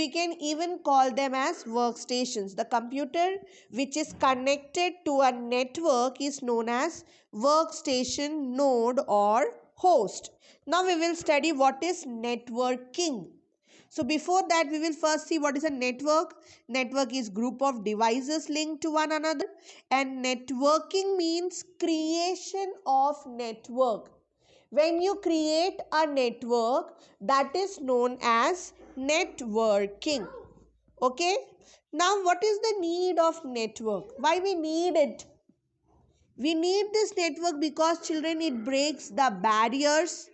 we can even call them as workstations. The computer which is connected to a network is known as workstation, node, or host. Now we will study what is networking. So before that, we will first see what is a network. Network is group of devices linked to one another, and networking means creation of network. When you create a network, that is known as networking. Okay. Now what is the need of network? Why we need it? We need this network because children, it breaks the barriers.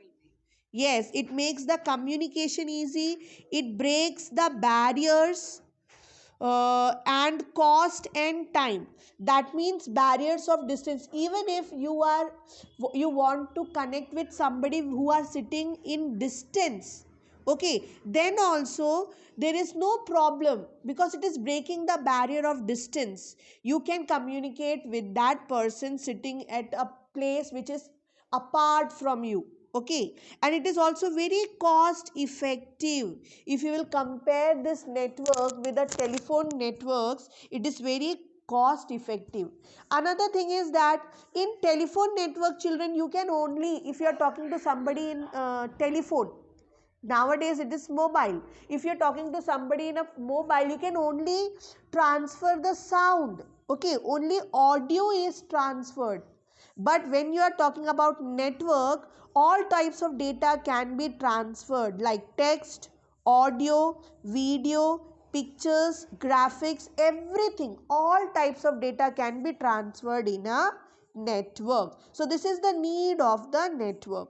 Yes, it makes the communication easy. It breaks the barriers and cost and time. That means barriers of distance. Even if you want to connect with somebody who are sitting in distance, okay, then also there is no problem because it is breaking the barrier of distance. You can communicate with that person sitting at a place which is apart from you. Okay, and it is also very cost effective. If you will compare this network with the telephone networks, it is very cost effective. Another thing is that in telephone network, children, you can only, if you are talking to somebody in telephone, nowadays it is mobile. If you're talking to somebody in a mobile, you can only transfer the sound. Okay, only audio is transferred. But when you are talking about network, all types of data can be transferred, like text, audio, video, pictures, graphics, everything. All types of data can be transferred in a network. So this is the need of the network.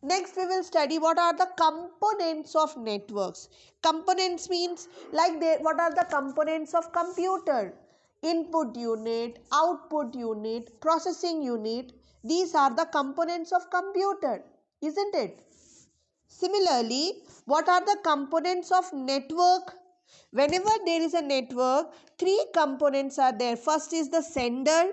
Next, we will study what are the components of networks. Components means like what are the components of computer? Input unit, output unit, processing unit. These are the components of computer, isn't it? Similarly, what are the components of network? Whenever there is a network, three components are there. First is the sender,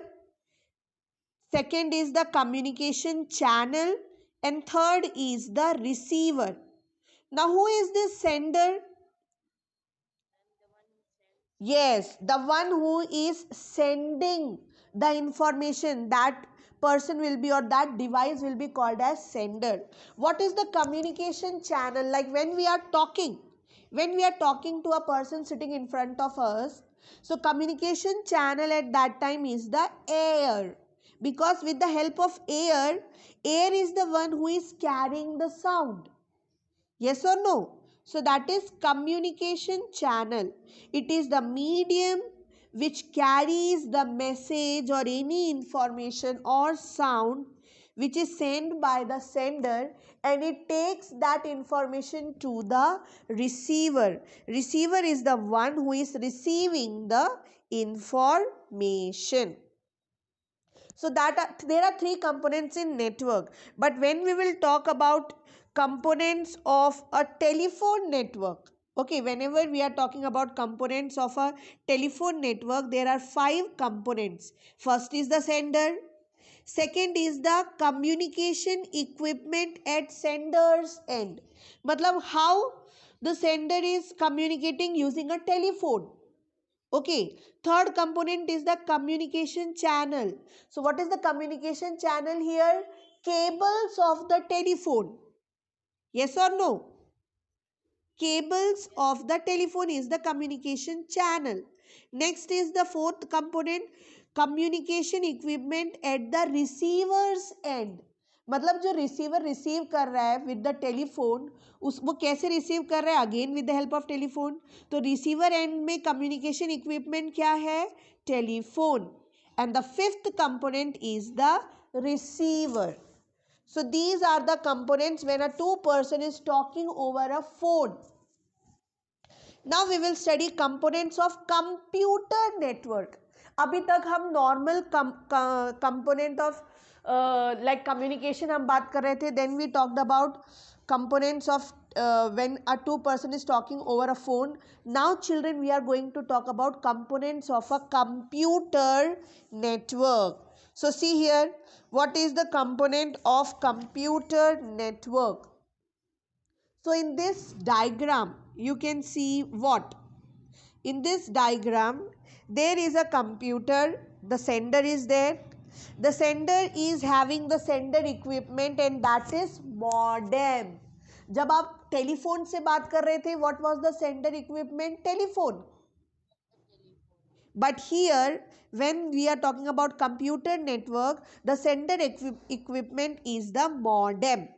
second is the communication channel, and third is the receiver. Now who is this sender? Yes, the one who is sending the information. That person will be, or that device will be called as sender. What is the communication channel? Like when we are talking to a person sitting in front of us, so communication channel at that time is the air, because with the help of air is the one who is carrying the sound. Yes or no? So that is communication channel. It is the medium which carries the message or any information or sound which is sent by the sender, and it takes that information to the receiver. Receiver is the one who is receiving the information. So there are three components in network. But when we will talk about components of a telephone network, okay, whenever we are talking about components of a telephone network, there are five components. First is the sender. Second is the communication equipment at sender's end. Matlab how the sender is communicating using a telephone. Okay, third component is the communication channel. So what is the communication channel here? Cables of the telephone. Yes or no? Cables of the telephone is the communication channel. Next is the fourth component, communication equipment at the receiver's end. मतलब जो receiver receive कर रहा है with the telephone, उस वो कैसे receive कर रहा है? Again with the help of telephone. तो रिसीवर एंड में कम्युनिकेशन इक्विपमेंट क्या है? Telephone. And the fifth component is the receiver. So these are the components when a two person is talking over a phone. Now we will study components of computer network. अभी तक हम normal component of like communication हम बात कर रहे थे. Then we talked about components of when a two person is talking over a phone. Now children, we are going to talk about components of a computer network. So see here, what is the component of computer network? So in this diagram, you can see what? In this diagram, there is a computer, the sender is there. The sender is having the sender equipment and that is modem. जब आप telephone से बात कर रहे थे, what was the sender equipment? Telephone. But here, when we are talking about computer network, the sender equipment is the modem.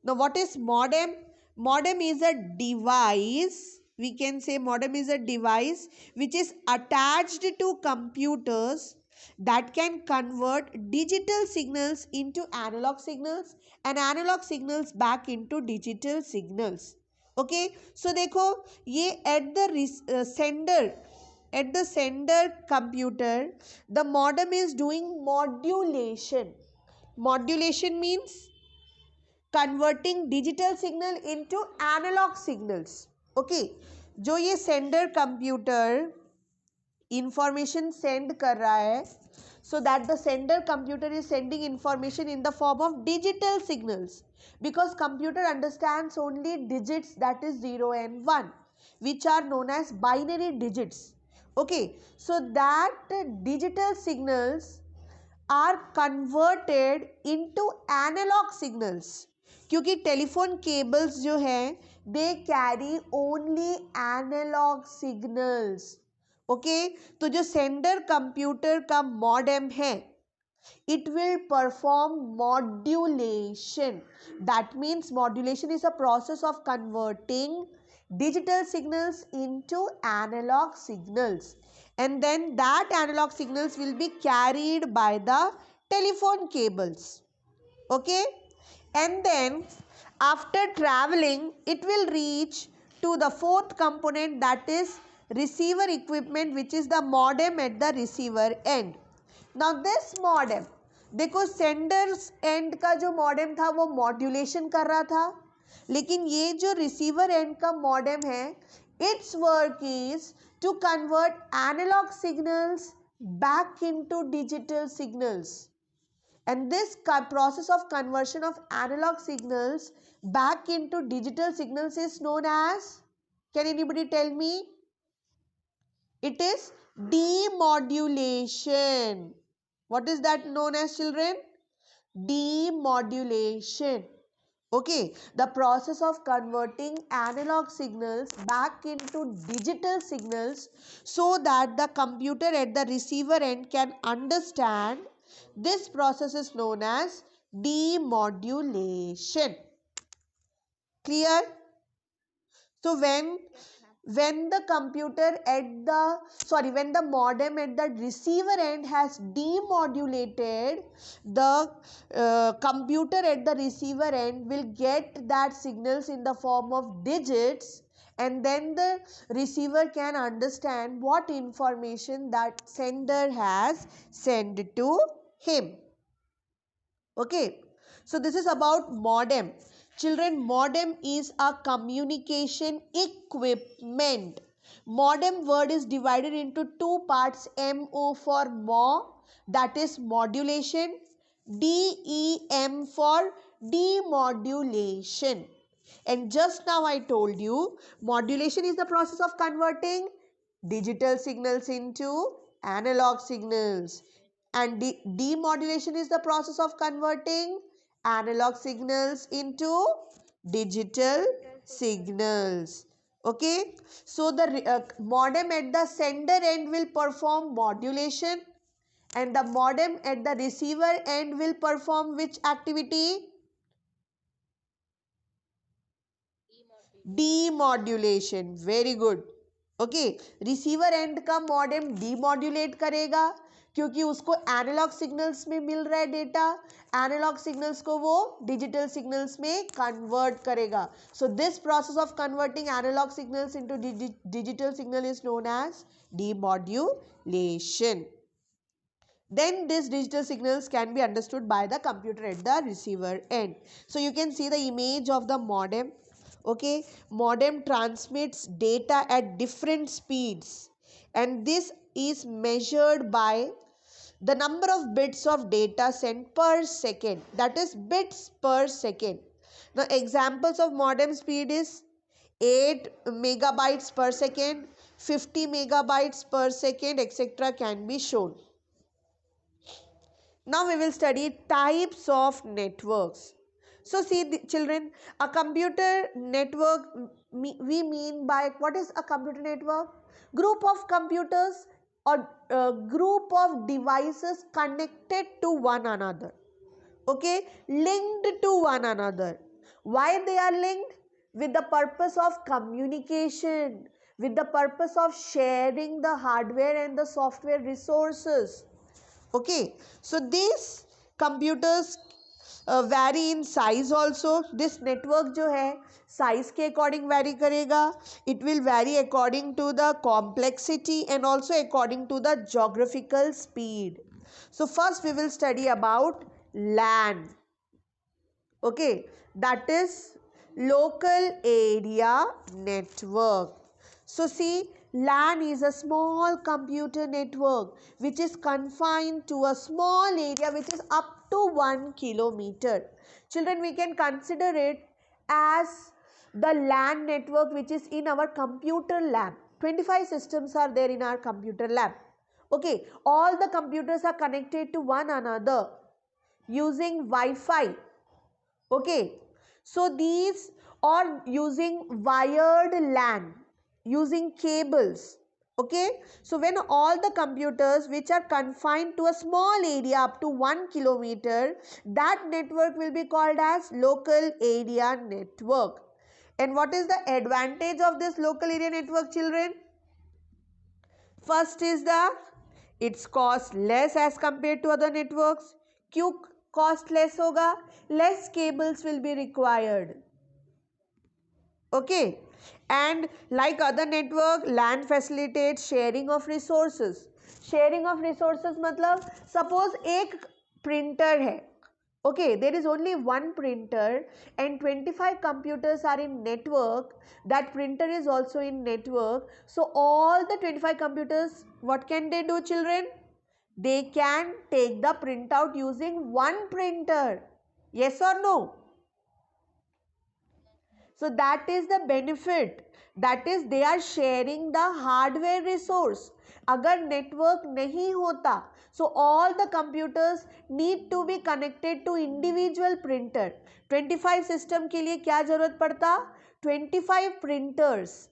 Now, what is modem? Modem is a device. We can say modem is a device which is attached to computers that can convert digital signals into analog signals and analog signals back into digital signals. Okay, so देखो ये at the sender computer, the modem is doing modulation. Modulation means converting digital signal into analog signals. Okay, जो ये sender computer information send कर रहा है, so that the sender computer is sending information in the form of digital signals, because computer understands only digits, that is 0 and 1, which are known as binary digits. Okay, so that digital signals are converted into analog signals, क्योंकि telephone cables जो हैं they carry only analog signals. Okay, तो जो sender computer का modem है, it will perform modulation. That means modulation is a process of converting digital signals into analog signals, and then that analog signals will be carried by the telephone cables. Okay, and then after traveling it will reach to the fourth component, that is receiver equipment, which is the modem at the receiver end. Now this modem, देखो Sanders and का जो modem था वो modulation कर रहा था, लेकिन ये जो रिसीवर एंड का मॉडेम है, its work is to convert analogue signals back into digital signals. And this process of conversion of analog signals back into digital signals is known as, can anybody tell me? It is demodulation. What is that known as, children? Demodulation. Okay, the process of converting analog signals back into digital signals so that the computer at the receiver end can understand. This process is known as demodulation. Clear? So when the computer at the when the modem at the receiver end has demodulated, the computer at the receiver end will get that signals in the form of digits, and then the receiver can understand what information that sender has sent to him. Okay, so this is about modem. Children, modem is a communication equipment. Modem word is divided into two parts. MO for mo, that is modulation. DEM for demodulation. And just now I told you, modulation is the process of converting digital signals into analog signals, and demodulation is the process of converting analog signals into digital signals. Okay, so the modem at the sender end will perform modulation, and the modem at the receiver end will perform which activity? Demodulation. Very good. Okay, receiver end का modem demodulate करेगा क्योंकि उसको analogue signals में मिल रहा है data, analogue signals को वो digital signals में कन्वर्ट करेगा. So this process of converting analogue signals into digital signal is known as demodulation. Then these digital signals can be understood by the computer at the receiver end. So you can see the image of the modem. Okay, modem transmits data at different speeds, and this is measured by the number of bits of data sent per second, that is bits per second. Now examples of modem speed is 8 megabytes per second, 50 megabytes per second, etc. can be shown. Now we will study types of networks. So see children, a computer network, we mean by, what is a computer network? Group of computers or group of devices connected to one another. Okay, linked to one another. Why they are linked? With the purpose of communication, with the purpose of sharing the hardware and the software resources. Okay, so these computers vary in size also. This network जो है size के according vary करेगा. It will vary according to the complexity and also according to the geographical speed. So first we will study about LAN. Okay, that is local area network. So see, LAN is a small computer network which is confined to a small area which is up to 1 kilometer. Children, we can consider it as the LAN network which is in our computer lab. 25 systems are there in our computer lab. Okay, all the computers are connected to one another using Wi-Fi. Okay, so these are using wired LAN, using cables. Okay, so when all the computers which are confined to a small area up to 1 kilometer, that network will be called as local area network. And what is the advantage of this local area network, children? First is the its cost less as compared to other networks. क्यों cost less होगा? Less cables will be required. Okay, and like other network, LAN facilitates sharing of resources. Sharing of resources मतलब suppose एक printer है. Okay, there is only one printer and 25 computers are in network. That printer is also in network. So all the 25 computers, what can they do, children? They can take the printout using one printer. Yes or no? So that is the benefit. That is, they are sharing the hardware resource. अगर network नहीं होता, so all the computers need to be connected to individual printer. 25 system के लिए क्या जरूरत पड़ता? 25 printers.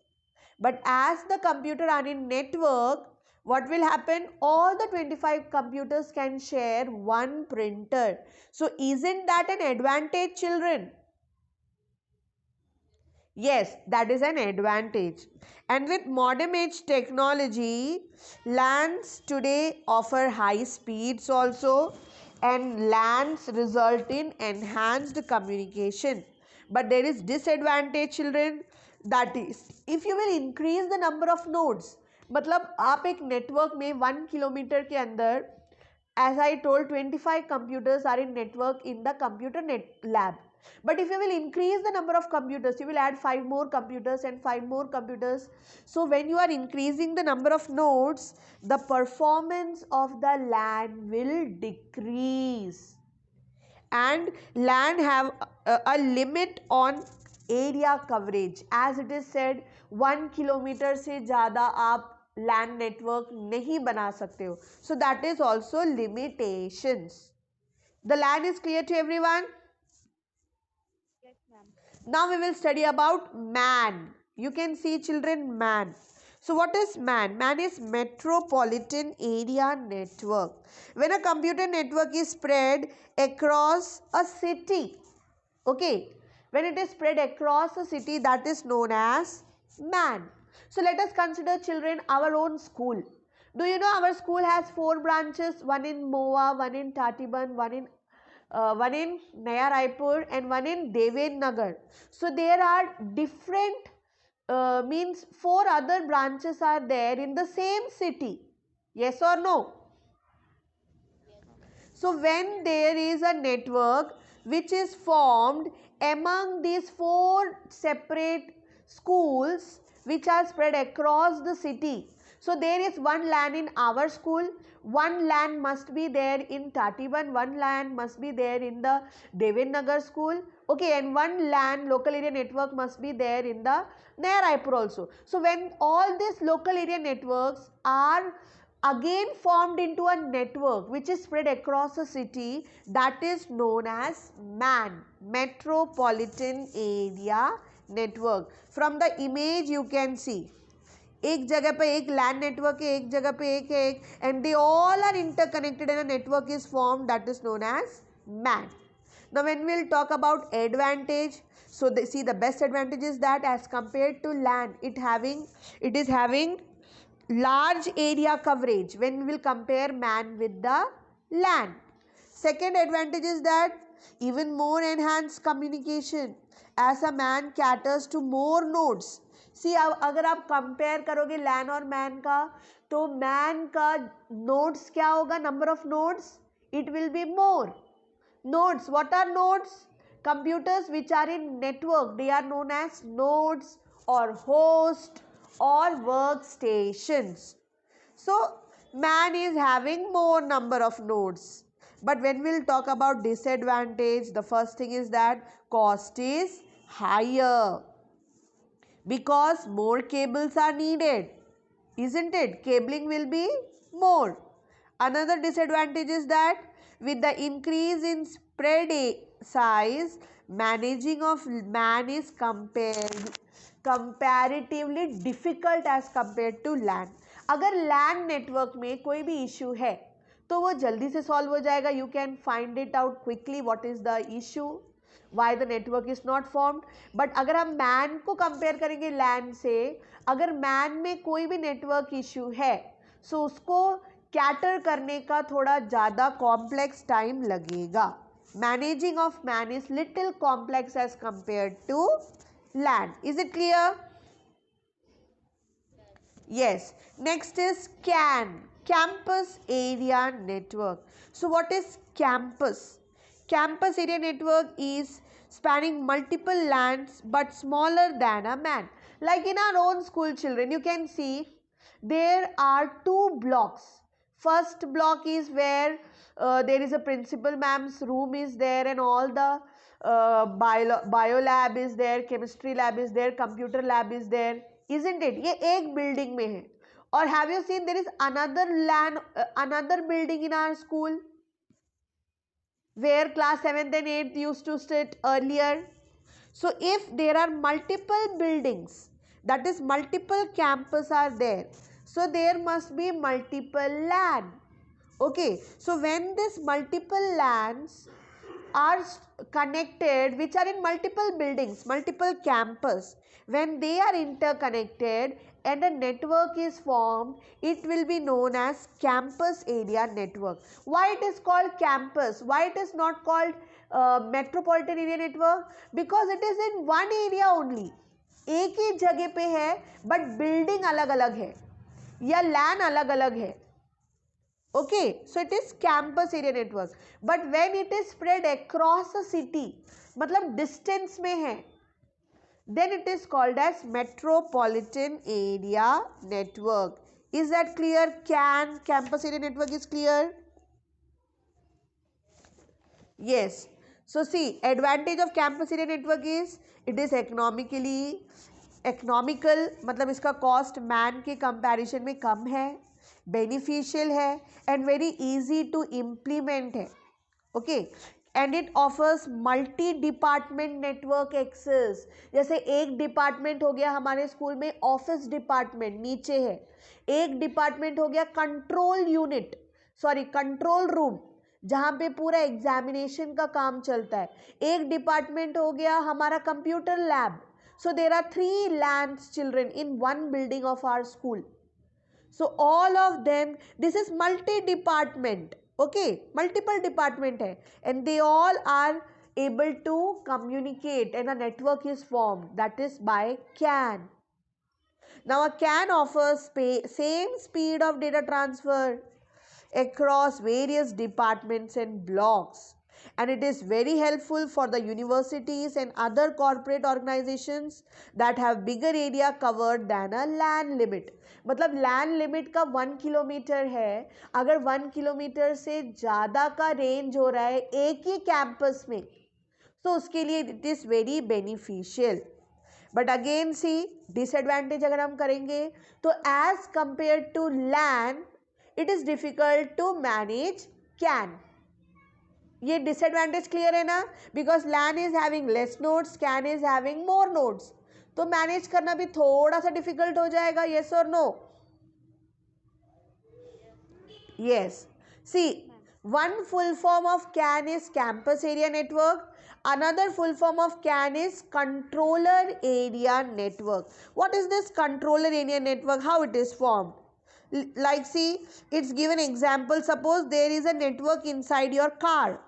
But as the computer are in network, what will happen? All the 25 computers can share one printer. So isn't that an advantage, children? Yes, that is an advantage. And with modern age technology, LANs today offer high speeds also, and LANs result in enhanced communication. But there is disadvantage, children. That is, if you will increase the number of nodes, मतलब आप एक network में 1 kilometer के अंदर, as I told, 25 computers are in network in the computer lab. But if you will increase the number of computers, you will add 5 more computers and 5 more computers. So when you are increasing the number of nodes, the performance of the LAN will decrease. And LAN have a limit on area coverage. As it is said, 1 kilometer से ज़्यादा आप LAN network नहीं बना सकते हो. So that is also limitations. The LAN is clear to everyone? Now we will study about MAN. You can see, children, MAN. So what is MAN? MAN is Metropolitan Area Network. When a computer network is spread across a city, okay, when it is spread across a city, that is known as MAN. So let us consider, children, our own school. Do you know our school has 4 branches? One in Moa, one in Tatiban, one in Naya Raipur, and one in Deven Nagar. So there are different, means 4 other branches are there in the same city. Yes or no? So when there is a network which is formed among these 4 separate schools which are spread across the city. So there is one LAN in our school, one LAN must be there in Tatiban, one LAN must be there in the Deven Nagar school, Okay, and one LAN, local area network, must be there in the Naya Raipur also. So when all these local area networks are again formed into a network which is spread across a city, that is known as MAN, Metropolitan Area Network. From the image you can see, एक जगह पे एक लैन network है, एक जगह पे एक है, and they all are interconnected and a network is form, that is known as MAN. Now when we'll talk about advantage, so they see the best advantage is that as compared to LAN, it is having large area coverage when we will compare MAN with the LAN. Second advantage is that even more enhanced communication as a MAN caters to more nodes. सी अगर आप compare करोगे लैन और man का, तो man का nodes क्या होगा, number of nodes, it will be more nodes. What are nodes? Computers which are in network, they are known as nodes or host or workstations. So man is having more number of nodes. But when we'll talk about disadvantage, the first thing is that cost is higher because more cables are needed, isn't it? Cabling will be more. Another disadvantage is that with the increase in spread size, managing of MAN is comparatively difficult as compared to LAN. अगर LAN network में कोई भी issue है तो वो जल्दी से solve हो जाएगा. You can find it out quickly what is the issue, why the network is not formed. But अगर हम मैन को कंपेयर करेंगे लैन से, अगर मैन में कोई भी नेटवर्क इशू है सो उसको कैटर करने का थोड़ा ज़्यादा कॉम्प्लेक्स टाइम लगेगा. Managing of MAN is little complex as compare to LAN. Is it clear? Yes. Next is CAN, Campus Area Network. So what is campus? Campus Area Network is spanning multiple lands but smaller than a man. Like in our own school children, you can see there are two blocks. First block is where there is a principal ma'am's room is there and all the bio lab is there, chemistry lab is there, computer lab is there, isn't it? ये एक building में है. और have you seen there is another building in our school where class 7th and 8th used to sit earlier. So if there are multiple buildings, that is multiple campus are there, so there must be multiple LAN. Okay, so when these multiple LANs are connected, which are in multiple buildings, multiple campus, when they are interconnected and a network is formed, it will be known as campus area network. Why it is called campus? Why it is not called metropolitan area network? Because it is in one area only. एक ही जगह पे है but building अलग अलग है या लैन अलग अलग है. Okay, so it is campus area network. But when it is spread across a city, मतलब distance में है, then it is called as metropolitan area network. Is that clear? CAN, campus area network, is clear? Yes. So see, advantage of campus area network is it is economical, मतलब इसका cost man के comparison में कम है, beneficial है and very easy to implement है. Okay, and it offers multi department network access. जैसे एक department हो गया हमारे स्कूल में ऑफिस डिपार्टमेंट नीचे है, एक डिपार्टमेंट हो गया कंट्रोल रूम जहाँ पे पूरा एग्जामिनेशन का काम चलता है, एक डिपार्टमेंट हो गया हमारा computer lab. So there are 3 LANs children in one building of our school. So all of them, this is multi-department. Okay, multiple department hai, and they all are able to communicate and a network is formed, that is by CAN. Now a CAN offers same speed of data transfer across various departments and blocks, and it is very helpful for the universities and other corporate organizations that have bigger area covered than a LAN limit. मतलब LAN limit का 1 kilometre है, अगर 1 kilometre से ज़्यादा का range हो रहा है एक ही कैंपस में, तो उसके लिए it is very beneficial. But again see disadvantage अगर हम करेंगे तो as compare to LAN it is difficult to manage can. ये डिसएडवांटेज क्लियर है ना, because LAN is having less nodes, can is having more nodes, तो manage करना भी थोड़ा सा डिफिकल्ट हो जाएगा. येस और no? Yes. See, one full form of CAN is campus area network. Another full form of CAN is controller area network. What is this controller area network? How it is formed? Like see, it's given example. Suppose there is a network inside your car.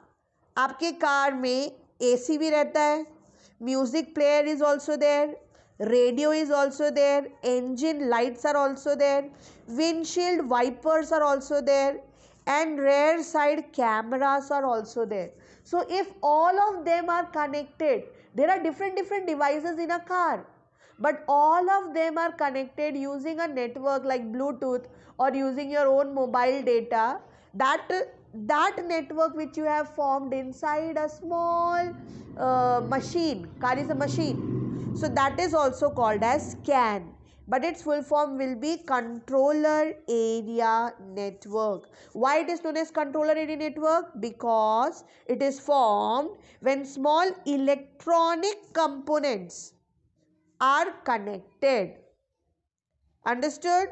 आपके car में AC भी रहता है, music player is also there, radio is also there, engine lights are also there, windshield wipers are also there, and rear side cameras are also there. So if all of them are connected, there are different devices in a car, but all of them are connected using a network like Bluetooth or using your own mobile data. That network which you have formed inside a small machine, car is a machine, so that is also called as CAN, but its full form will be controller area network. Why it is known as controller area network? Because it is formed when small electronic components are connected. Understood?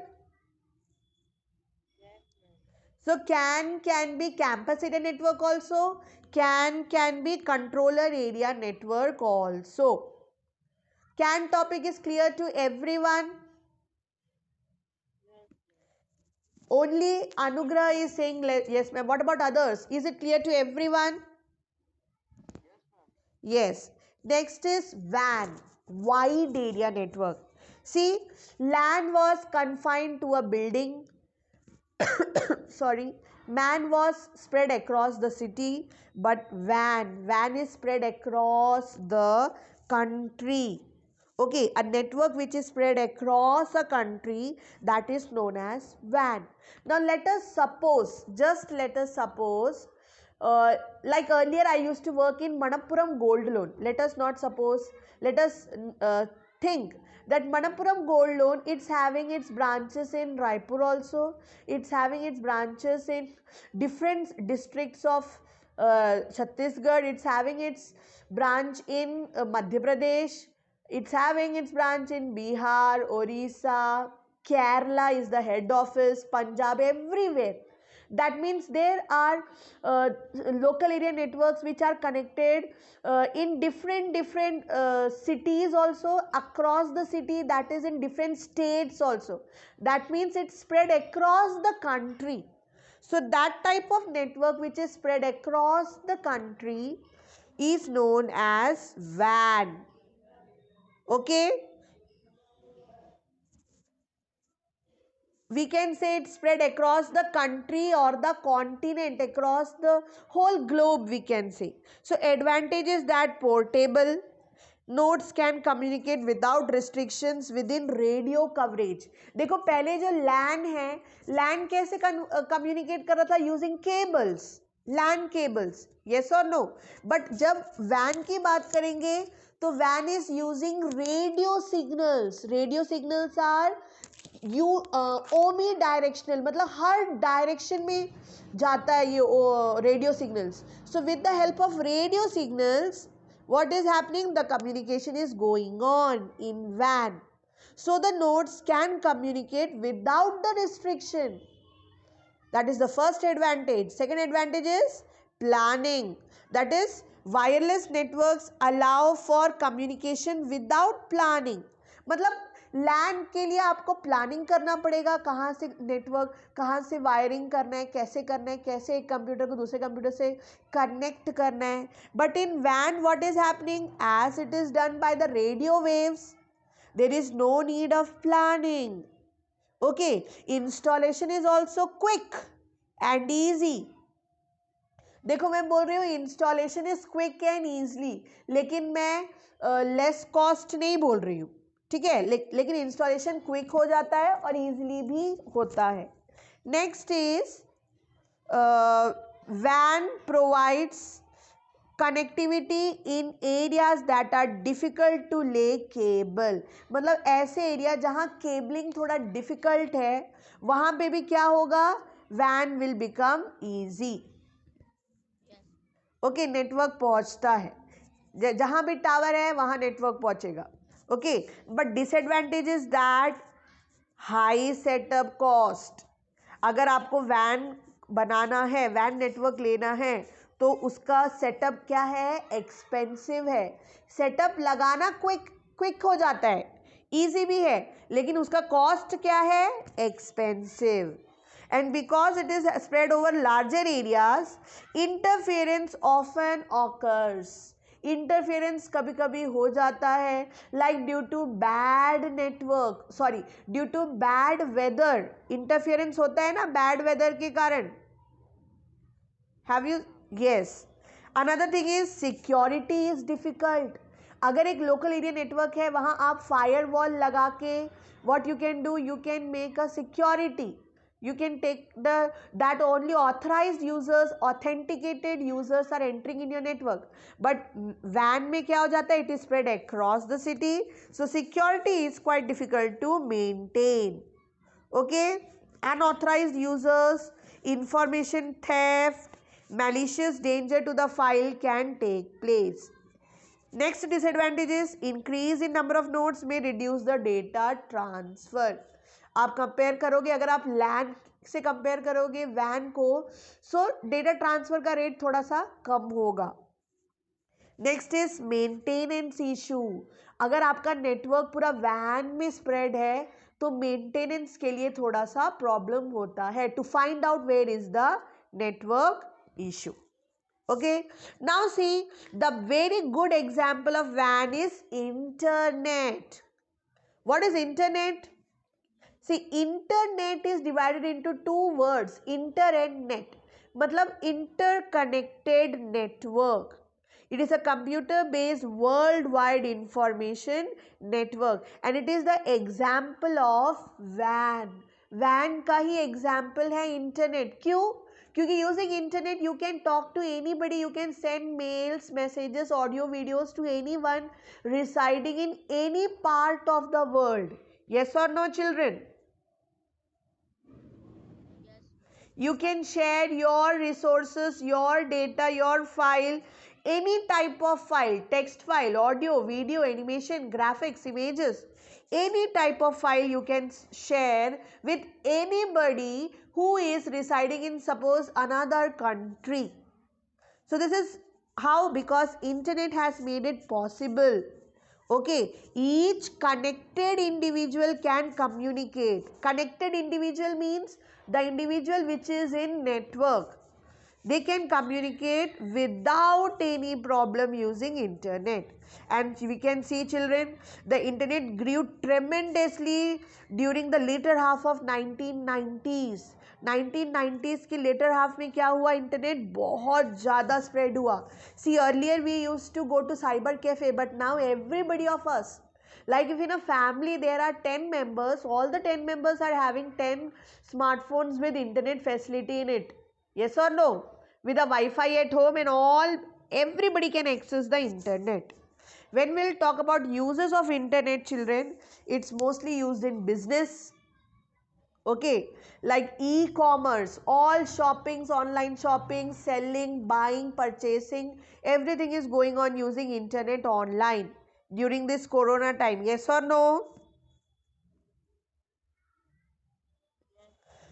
So CAN can be campus area network also. CAN can be controller area network also. CAN topic is clear to everyone? Only Anugrah is saying yes ma'am. What about others? Is it clear to everyone? Yes. Next is WAN, wide area network. See, LAN was confined to a building. Sorry, MAN was spread across the city, but WAN is spread across the country. Okay, a network which is spread across a country, that is known as WAN. Now let us suppose, just let us suppose, like earlier I used to work in Manappuram Gold Loan. Let us not suppose, let us think that Manappuram Gold Loan, it's having its branches in Raipur also, it's having its branches in different districts of Chhattisgarh, it's having its branch in Madhya Pradesh, it's having its branch in Bihar, Orissa, Kerala is the head office, Punjab, everywhere. That means there are local area networks which are connected in different cities also, across the city, that is in different states also. That means it's spread across the country. So that type of network which is spread across the country is known as WAN. Okay, we can say it's spread across the country or the continent, across the whole globe we can say. So advantage is that portable, nodes can communicate without restrictions within radio coverage. देखो पहले जो LAN है, LAN कैसे communicate कर रहा था? Using cables, LAN cables. Yes or no? But जब WAN की बात करेंगे तो WAN is using radio signals. Radio signals are Omi directional, मतलब हर डायरेक्शन में जाता है ये radio signals. So with the help of radio signals what is happening? The communication is going on in WAN. So the nodes can communicate without the restriction. That is the first advantage. Second advantage is planning. That is, wireless networks allow for communication without planning. मतलब लैन के लिए आपको planning करना पड़ेगा, कहाँ से network, कहाँ से वायरिंग करना है, कैसे एक कंप्यूटर को दूसरे कंप्यूटर से कनेक्ट करना है. बट इन वैन what is happening? As it is done by the radio waves, there is no need of planning. Okay, installation is also quick and easy. देखो मैं बोल रही हूँ installation is quick and easily, लेकिन मैं less cost नहीं बोल रही हूँ, ठीक है. लेकिन इंस्टॉलेशन क्विक हो जाता है और इजीली भी होता है. Next is WAN provides connectivity in areas that are difficult to lay cable, मतलब ऐसे एरिया जहां केबलिंग थोड़ा डिफिकल्ट है वहां पे भी क्या होगा, van will become easy. Okay, network पहुंचता है, जहां भी टावर है वहां नेटवर्क पहुंचेगा। Okay, but disadvantage is that high setup cost. अगर आपको वैन बनाना है, वैन नेटवर्क लेना है, तो उसका सेटअप क्या है, एक्सपेंसिव है। सेटअप लगाना क्विक हो जाता है, इजी भी है, लेकिन उसका कॉस्ट क्या है, expensive. And because it is spread over larger areas, interference often occurs. Interference कभी कभी हो जाता है, like due to bad network, sorry due to bad weather. Interference होता है ना बैड वेदर के कारण। Have you, yes. Another thing is security is difficult. अगर एक लोकल एरिया नेटवर्क है वहां आप फायर वॉल लगा के what you can do, you can make a security, you can take that only authorized users, authenticated users are entering in your network. But WAN में क्या हो जाता है, it is spread across the city, so security is quite difficult to maintain. Okay, unauthorized users, information theft, malicious danger to the file can take place. Next disadvantage is increase in number of nodes may reduce the data transfer. आप compare करोगे, अगर आप लैन से compare करोगे van को, सो data transfer का rate थोड़ा सा कम होगा। Next is maintenance issue. अगर आपका नेटवर्क पूरा वैन में स्प्रेड है तो मेंटेनेंस के लिए थोड़ा सा प्रॉब्लम होता है, to find out where is the network issue. Okay, now see the very good example of WAN is internet. What is internet? See, internet is divided into two words, inter and net. मतलब interconnected network. It is a computer based worldwide information network and it is the example of WAN. WAN का ही example है internet. क्यों? क्योंकि using internet you can talk to anybody, you can send mails, messages, audio videos to anyone residing in any part of the world. Yes और no children? You can share your resources, your data, your file, any type of file, text file, audio, video, animation, graphics, images, any type of file you can share with anybody who is residing in suppose another country. So this is how, because internet has made it possible. Okay, each connected individual can communicate. Connected individual means the individual which is in network. They can communicate without any problem using internet. And we can see, children, the internet grew tremendously during the later half of 1990s. 1990s के later half में क्या हुआ, internet बहुत ज़्यादा spread हुआ. See, earlier we used to go to cyber cafe, but now everybody of us, like if in a family there are 10 members, all the 10 members are having 10 smartphones with internet facility in it. Yes or no? With a Wi-Fi at home and all, everybody can access the internet. When we'll talk about uses of internet, children, it's mostly used in business. Okay, like e-commerce, all shoppings, online shopping, selling, buying, purchasing, everything is going on using internet online during this corona time. Yes or no?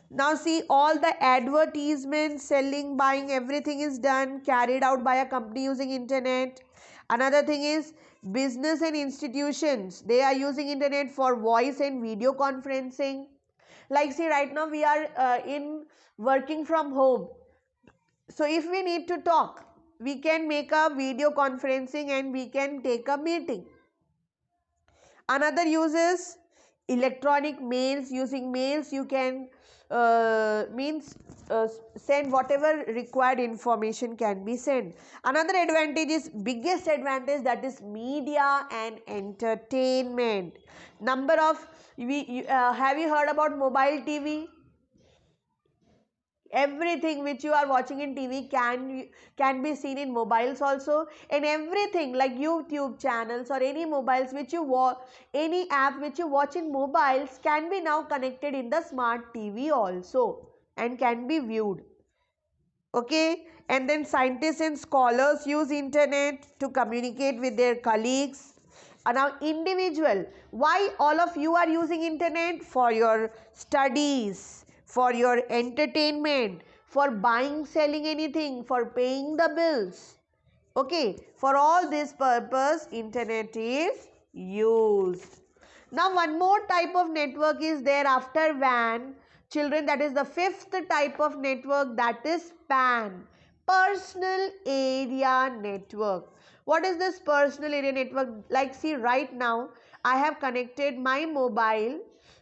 Now see, all the advertisements, selling, buying, everything is done, carried out by a company using internet. Another thing is business and institutions. They are using internet for voice and video conferencing. Like see, right now we are in working from home. So if we need to talk, we can make a video conferencing and we can take a meeting. Another use is electronic mails. Using mails you can send whatever required information can be sent. Another advantage is, biggest advantage, that is media and entertainment. Number of have you heard about mobile TV? Everything which you are watching in TV can be seen in mobiles also, and everything like YouTube channels or any mobiles which you watch, any app which you watch in mobiles can be now connected in the smart TV also and can be viewed. Okay, and then scientists and scholars use internet to communicate with their colleagues. Now individual, why all of you are using internet? For your studies, for your entertainment, for buying, selling anything, for paying the bills. Okay, for all this purpose internet is used. Now one more type of network is there after WAN, children, that is the fifth type of network, that is PAN, personal area network. What is this personal area network? Like see, right now I have connected my mobile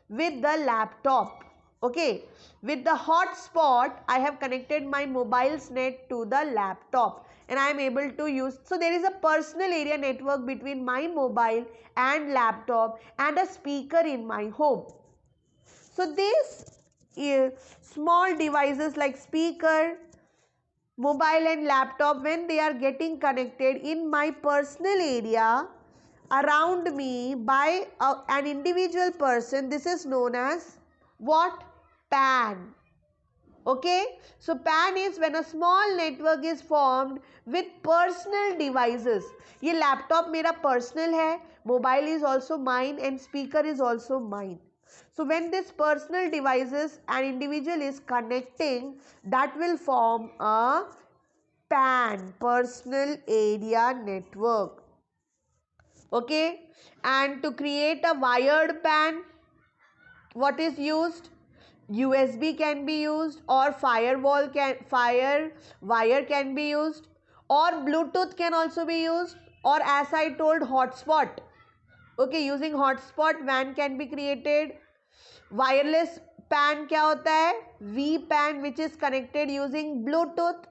with the laptop. Okay, with the hotspot I have connected my mobile's net to the laptop and I am able to use. So there is a personal area network between my mobile and laptop and a speaker in my home. So these small devices like speaker, mobile and laptop, when they are getting connected in my personal area around me by an individual person, this is known as what? PAN. Okay, so PAN is when a small network is formed with personal devices. ये laptop मेरा personal है, mobile is also mine and speaker is also mine. So when this personal devices an individual is connecting, that will form a PAN, personal area network. Okay, and to create a wired PAN, what is used? USB can be used, or fire wire can be used, or Bluetooth can also be used, or as I told, hotspot. Okay, using hotspot WAN can be created. Wireless PAN क्या होता है? VPAN, which is connected using Bluetooth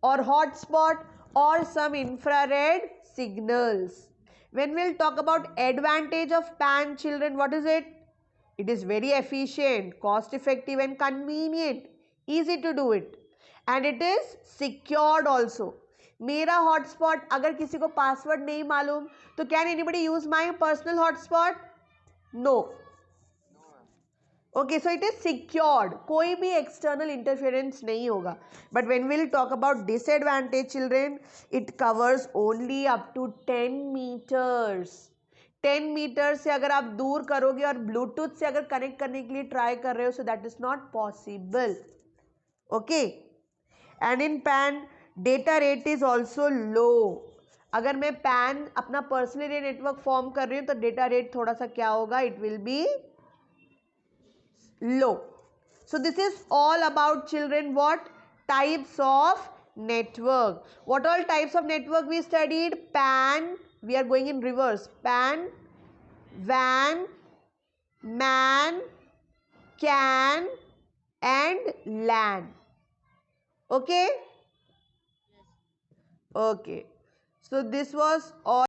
or hotspot or some infrared signals. When we'll talk about advantage of PAN, children, what is it? It is very efficient, cost effective and convenient, easy to do it, and it is secured also. मेरा hotspot अगर किसी को password नहीं मालूम तो can anybody use my personal hotspot? No. Okay, so it is secured, कोई भी external interference नहीं होगा. But when we'll talk about disadvantage, children, it covers only up to 10 meters. 10 metre से अगर आप दूर करोगे और ब्लूटूथ से अगर कनेक्ट करने के लिए ट्राई कर रहे हो, so that is not possible. Okay, and in pan data rate is also low. अगर मैं पैन अपना पर्सनल नेटवर्क फॉर्म कर रही हूँ तो डेटा रेट थोड़ा सा क्या होगा? It will be low. So this is all about, children, what types of network. What all types of network we studied? PAN, we are going in reverse. PAN, WAN, MAN, CAN and LAN. Okay? Okay. So this was all.